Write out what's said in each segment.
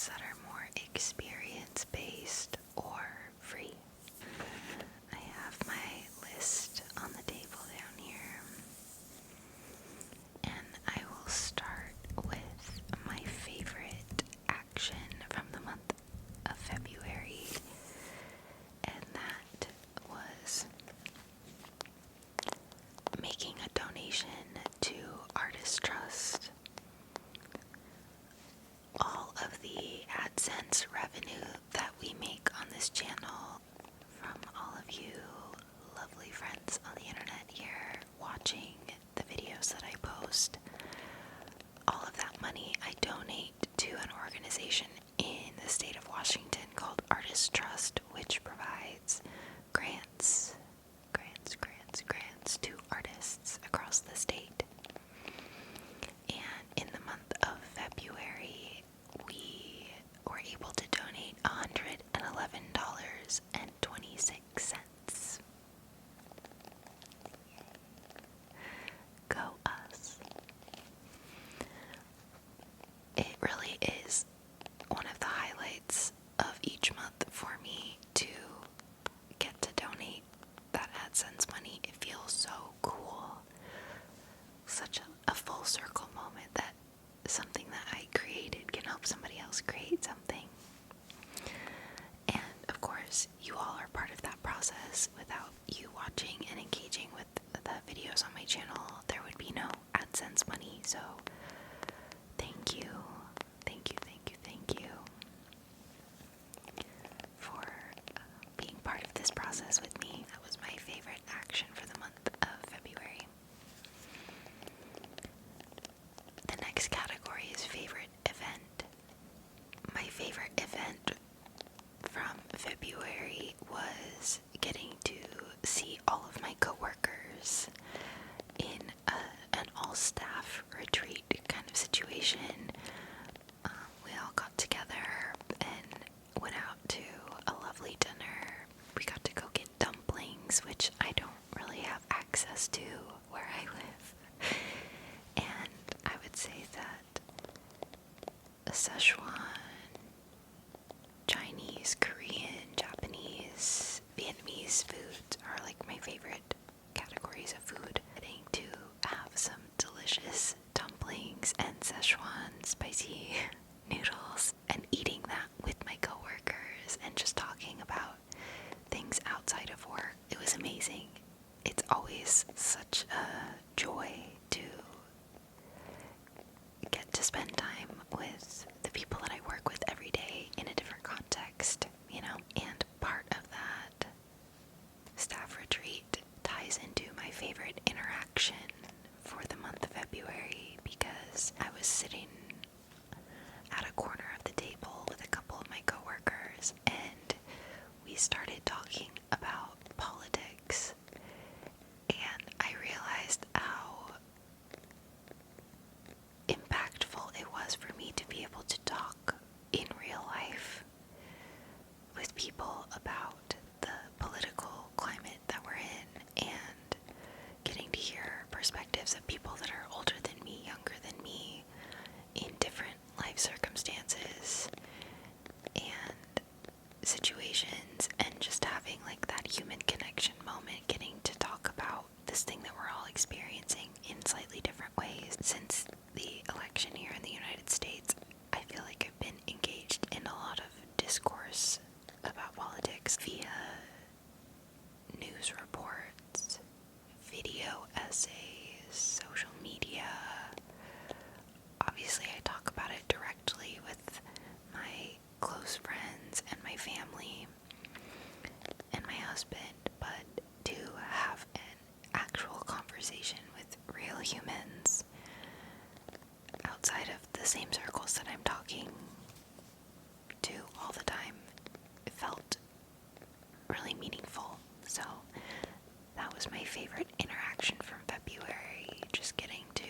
ones that are more experience-based or free. I have my list on the table down here, and I will start with my favorite action from the month of February, and that was making a donation to Artist Trust. All of the AdSense revenue that we make on this channel from all of you lovely friends on the internet here watching the videos that I post, all of that money I donate to an organization in the state of Washington called Artist Trust, which provides grants to artists across the state. And in the month of February, we were able to donate $111.26. Go us. It really is one of the highlights of each month for me to get to donate that AdSense money. It feels so cool. Such a full circle moment that something that I created can help somebody else create something. And of course, you all are part of that process. Without you watching and engaging with the videos on my channel, there would be no AdSense money. So thank you for being part of this process with me. That was my favorite action for the month of February. The next category is favorite event. My favorite event from February was getting to see all of my coworkers in an all-staff retreat kind of situation. We all got together and went out to a lovely dinner. We got to go get dumplings, which I don't really have access to where I live. And I would say that Szechuan, Chinese, Korean, Japanese, Vietnamese foods are like my favorite categories of food. Getting to have some delicious dumplings and Szechuan spicy noodles and eating that with my coworkers and just talking about things outside of work. It was amazing. It's always such a joy to get to spend time with the people that I work with every day in a different context, you know? And part of that staff retreat ties into my favorite interaction for the month of February, because I was sitting at a corner of the table with a couple of my coworkers and we started talking about politics, and I realized how impactful it was for me to be able to talk in real life with people about the political climate that we're in, and getting to hear perspectives of people that are older than me, younger than me, in different life circumstances and situations, and just having like that human connection moment, getting to talk about this thing that we're all experiencing in slightly different ways. Since the election here in the United States, I feel like I've been engaged in a lot of discourse about politics via news reports, video essays, social media. Obviously, I talk about it directly with my close friends and my family and my husband, but to have an actual conversation with real humans outside of the same circles that I'm talking to all the time, it felt really meaningful. So that was my favorite interaction from February, just getting to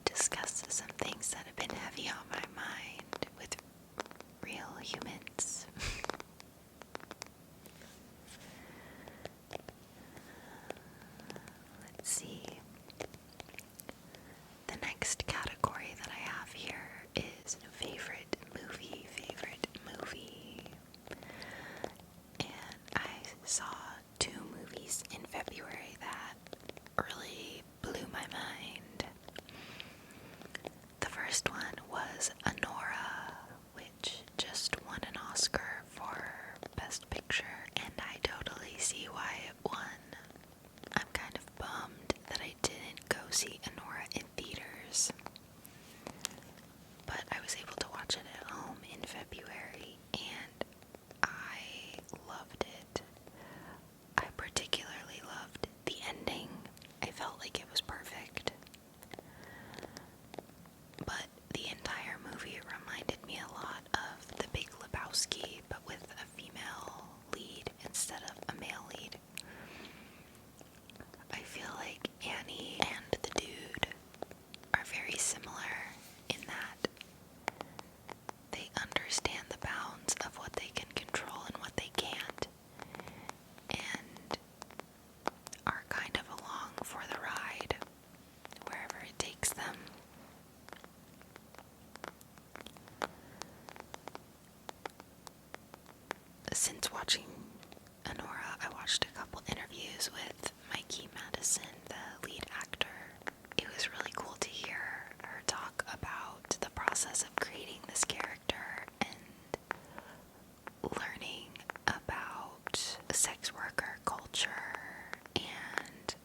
discuss some things that have been heavy on my mind with real humans. Let's see. The next category that I have here see Anora in theaters, but I was able to watch it at home in February, and I loved it. I particularly loved the ending. I felt like it was perfect. But the entire movie reminded me a lot of The Big Lebowski, but with a female lead instead of a male lead. I feel like Annie and the dude are very similar in that they understand the bounds of what they can control and what they can't, and are kind of along for the ride wherever it takes them. Since watching Anora, I watched a couple interviews with Mikey Madison, the lead actor. It was really cool to hear her talk about the process of creating this character and learning about sex worker culture and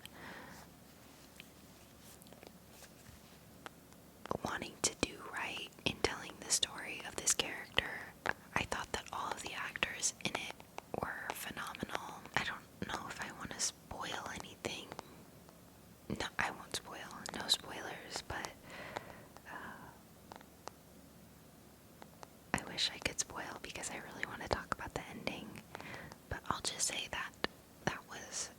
wanting to do right in telling the story of this character. I thought that all of the actors in it were phenomenal. I don't know if I want to spoil anything. No, I won't spoil. No spoilers, but I wish I could spoil because I really want to talk about the ending. But I'll just say that that was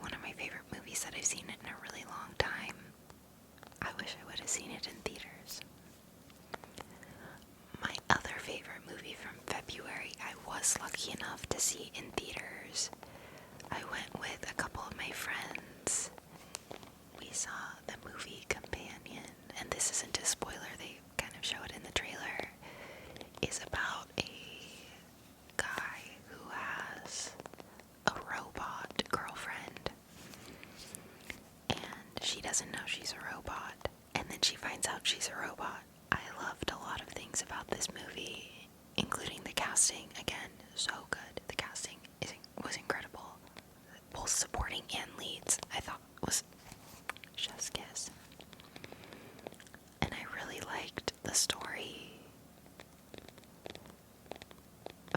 one of my favorite movies that I've seen in a really long time. I wish I would have seen it in theaters. My other favorite movie from February, I was lucky enough to see in theaters. I went with a couple of my friends. We saw the movie Companion, and this isn't a spoiler, they kind of show it in the trailer. It's about a guy who has a robot girlfriend, and she doesn't know she's a robot, and then she finds out she's a robot. I loved a lot of things about this movie, including the casting. Again, so good. The casting was incredible. Both supporting and leads, I thought, was chef's kiss. And I really liked the story.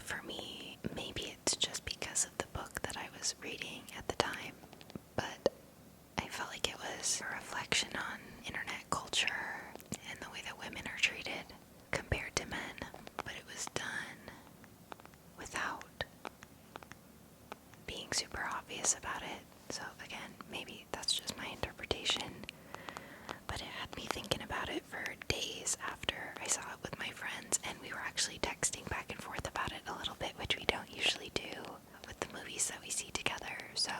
For me, maybe it's just because of the book that I was reading at the time, but I felt like it was a reflection on internet culture and the way that women are treated compared to men, but it was done without being super obvious about it. So again, maybe that's just my interpretation, but it had me thinking about it for days after I saw it with my friends, and we were actually texting back and forth about it a little bit, which we don't usually do with the movies that we see together. So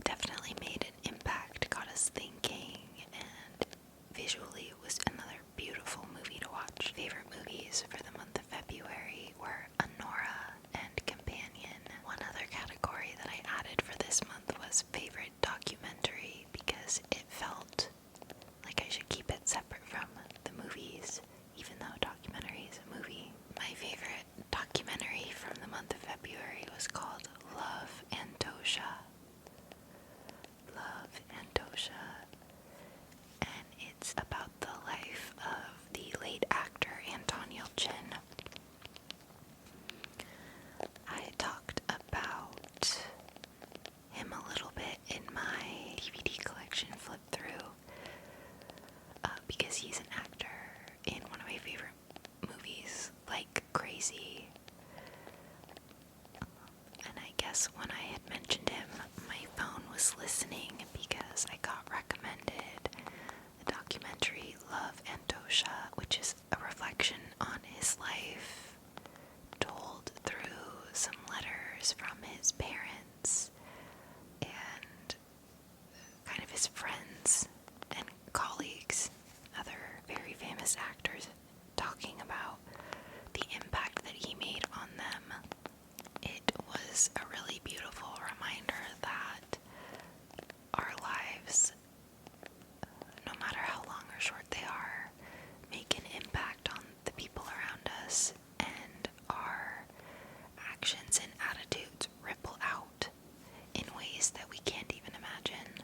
definitely made an impact, got us thinking, and visually it was another beautiful movie to watch. Favorite movies for the month of February were Anora and Companion. One other category that I added for this month was favorite documentary, because it felt like I should keep it separate from the movies, even though a documentary is a movie. My favorite documentary from the month of February was called Love Antosha. Love Antosha. And it's about the life of the late actor Anton Yelchin. I talked about him a little bit in my DVD collection flip through because he's an actor in one of my favorite movies, like Crazy. And I guess when I had mentioned him, my phone was listening because I got recommended the documentary Love Antosha, which is a reflection on his life, told through some letters from his parents and kind of his friends and colleagues, other very famous actors, talking about the impact that he made on them. It was a really beautiful reminder that our lives, no matter how long or short they are, make an impact on the people around us, and our actions and attitudes ripple out in ways that we can't even imagine.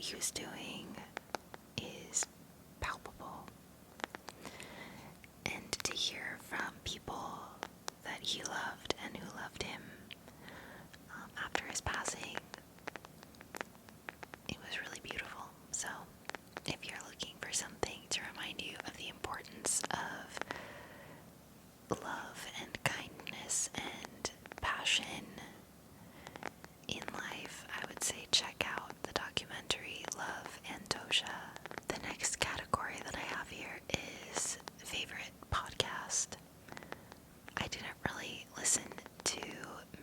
he was doing is palpable. And to hear from people that he loved and who loved him after his passing, it was really beautiful. So if you're looking for something to remind you of the importance of love and kindness and passion in life, I would say check out the documentary Love and Doja. The next category that I have here is favorite podcast. I didn't really listen to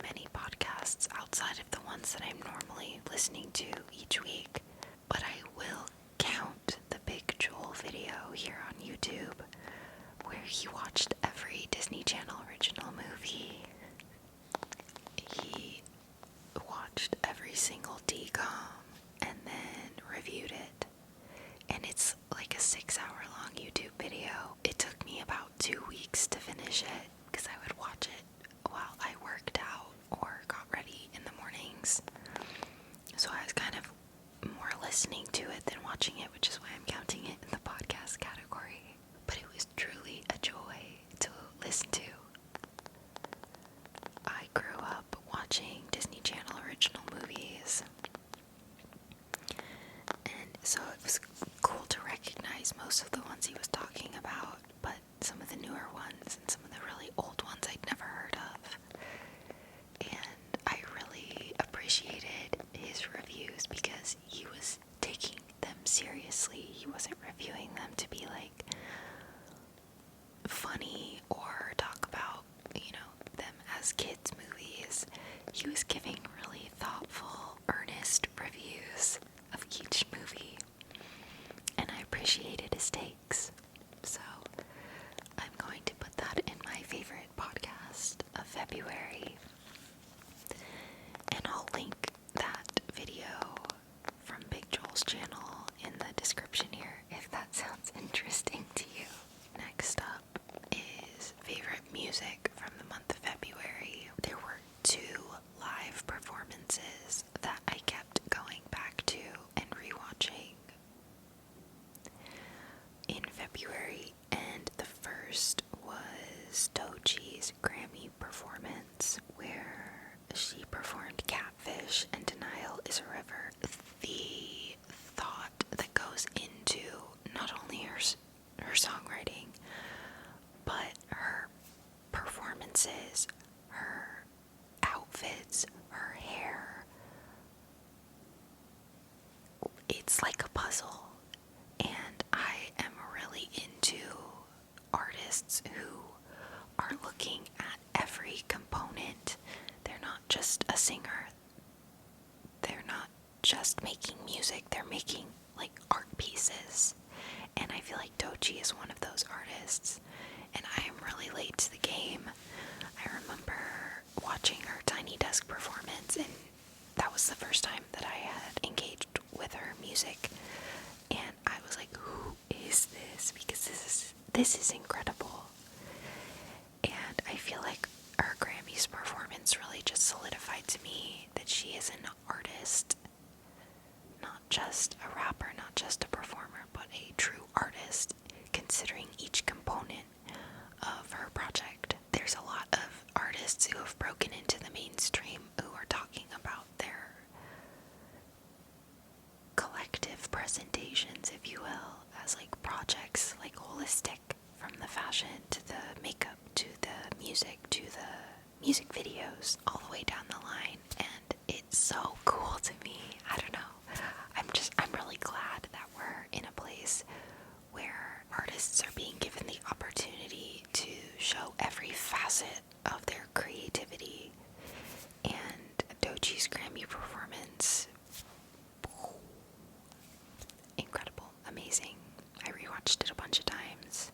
many podcasts outside of the ones that I'm normally listening to each week, but I will count the Big Joel video here on YouTube where he watched every Disney Channel original movie. He watched every single DCOM and then reviewed it. And it's like a 6-hour-long YouTube video. It took me about 2 weeks to finish it because I would watch it while I worked out or got ready in the mornings. So I was kind of more listening to it than watching it, which is why I'm counting it in the podcast category. But it was truly a joy to listen to. I grew up watching Disney Channel original movies, and so it was cool to recognize most of the ones he was talking about, but some of the newer ones and some of the really old ones I'd never heard of. And I really appreciated his reviews because he was taking them seriously. He wasn't reviewing them to be like funny or talk about, them as kids' movies. He was giving really thoughtful, earnest reviews of each movie, and I appreciated his takes. So I'm going to put that in my favorite podcast of February, and I'll link that video from Big Joel's channel in the description here if that sounds interesting to you. Next up is favorite music from the month of February. There were 2 live performances that I kept going back to and rewatching in February, and the first was Doechie's Grammy performance where she performed Catfish and Denial is a River. The thought that goes into not only her songwriting, but her performances, her outfits, her hair, it's like a puzzle. And I am really into artists who are looking at every component. They're not just a singer. They're not just making music. They're making like art pieces. And I feel like Doechii is one of those artists. And I am really late to the game. I remember watching her Tiny Desk performance, and that was the first time that I had engaged with her music. And I was like, who is this? Because this is incredible. And I feel like her Grammys performance really just solidified to me that she is an artist, not just a rapper, not just a performer, but a true artist, considering each component of her project. There's a lot of artists who have broken into the mainstream who are talking about their collective presentations, if you will, as like projects, like holistic, from the fashion to the makeup to the music to the music videos, all the way down the line. And it's so cool to me. I don't know. I'm really glad that we're in a place where artists are being given the opportunity to show every facet of their creativity. And Doechii's Grammy performance, incredible, amazing. I rewatched it a bunch of times,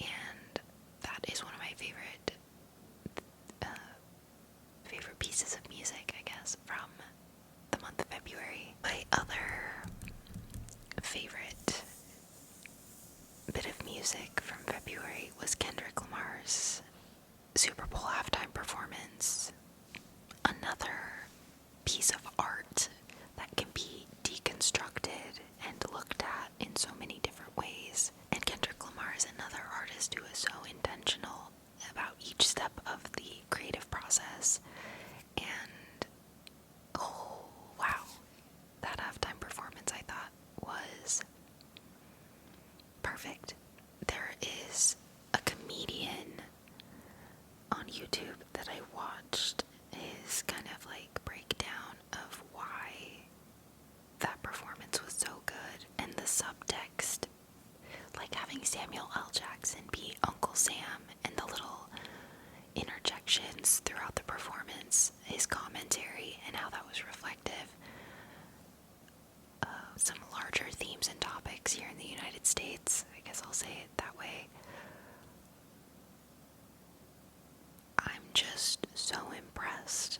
and that is one of my favorite pieces of music, I guess, from the month of February. My other favorite bit of music from February was Kendrick Lamar's Super Bowl halftime performance. Another piece of art that can be deconstructed constructed and looked at in so many different ways. And Kendrick Lamar is another artist who is so intentional about each step of the creative process. And oh wow, that halftime performance I thought was perfect. There is a comedian on YouTube that I watched his kind of like breakdown of why that performance was so good, and the subtext, like having Samuel L. Jackson be Uncle Sam and the little interjections throughout the performance, his commentary, and how that was reflective of some larger themes and topics here in the United States. I guess I'll say it that way. I'm just so impressed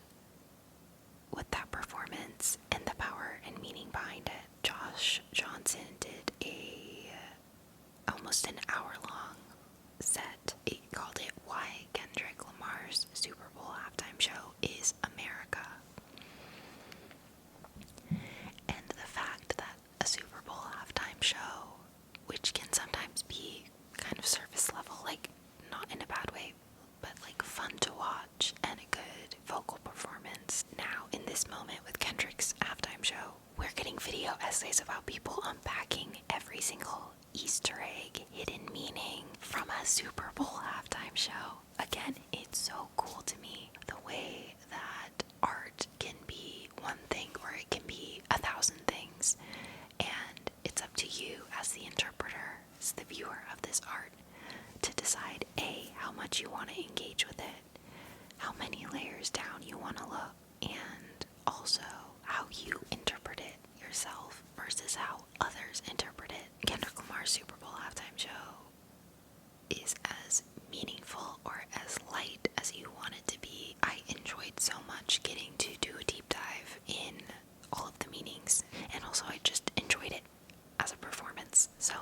with that performance and the power and meaning behind it. Josh Johnson did almost an hour-long set. He called it "Why Kendrick Lamar's Super Bowl Halftime Show is America." And the fact that a Super Bowl halftime show, which can sometimes be kind of surface level, like not in a bad way, but like fun to watch and a good vocal performance. Now, in this moment with Kendrick's halftime show, we're getting video essays about people unpacking every single Easter egg, hidden meaning from a Super Bowl halftime show. Again, it's so cool to me the way that art can be one thing or it can be 1,000 things, and it's up to you as the interpreter, as the viewer of this art, to decide A, how much you want to engage with it, how many layers down you want to look, and also how you interpret it yourself versus how others interpret it. Kendrick Lamar's Super Bowl halftime show is as meaningful or as light as you want it to be. I enjoyed so much getting to do a deep dive in all of the meanings, and also I just enjoyed it as a performance. So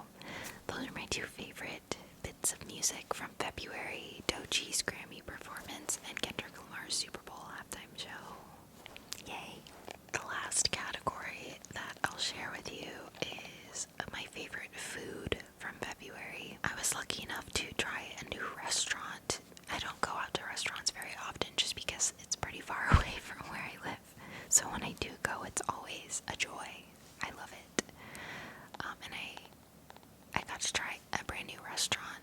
those are my two favorite bits of music from February: Doechie's Grammy performance and Kendrick Lamar's Super Bowl halftime show. Yay! The last category that I'll share with you is my favorite food from February. I was lucky enough to try a new restaurant. I don't go out to restaurants very often just because it's pretty far away from where I live. So when I do go, it's always a joy. I love it. And I got to try a brand new restaurant.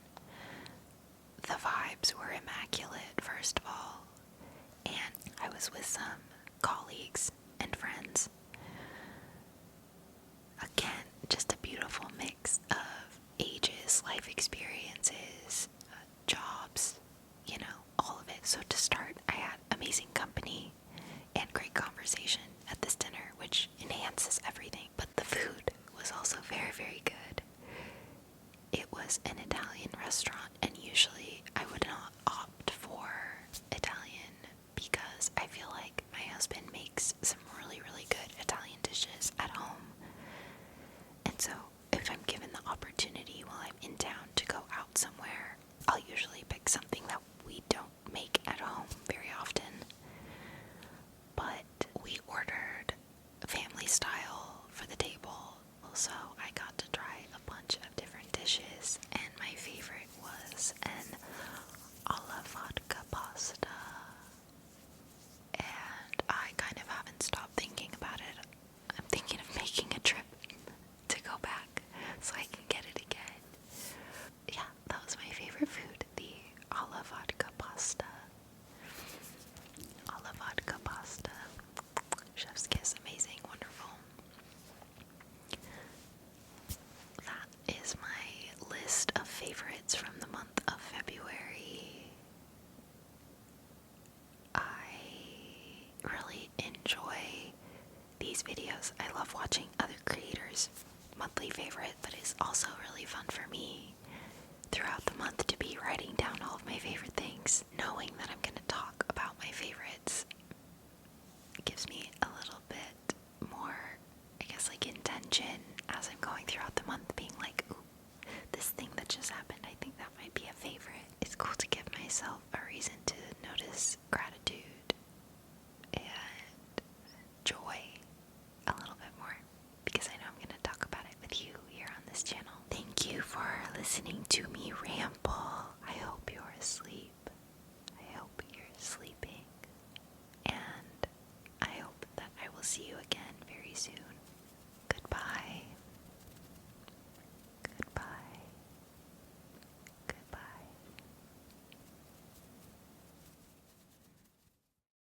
The vibes were immaculate, first of all, and I was with some colleagues and friends. Again, just a beautiful mix of ages, life experiences, jobs, all of it. So to start, I had amazing company and great conversation at this dinner, which enhances everything. But the food was also very, very good. It was an Italian restaurant, and usually I would not opt for Italian because I feel like my husband makes some really, really good Italian dishes at home. And so if I'm given the opportunity while I'm in town to go out somewhere, I'll usually pick something that we don't make at home very often. But we ordered family style for the table, so I got to try a bunch of different dishes, and my favorite was an alla vodka pasta. And I kind of haven't stopped thinking about it. I'm thinking of making a trip to go back so I can get it again. Yeah, that was my favorite food, the alla vodka pasta. Alla vodka pasta. Chef's kiss, amazing, wonderful. That is my list of favorites from the month of February. I really enjoy these videos. I love watching other creators' monthly favorite, but it's also really fun for me throughout the month to be writing down all of my favorite things. Knowing that I'm going to talk about my favorites gives me a little bit more, I guess, like intention as I'm going throughout the month, being like, ooh, this thing that just happened, I think that might be a favorite. It's cool to give myself a reason to notice gratitude and joy a little bit more, because I listening to me ramble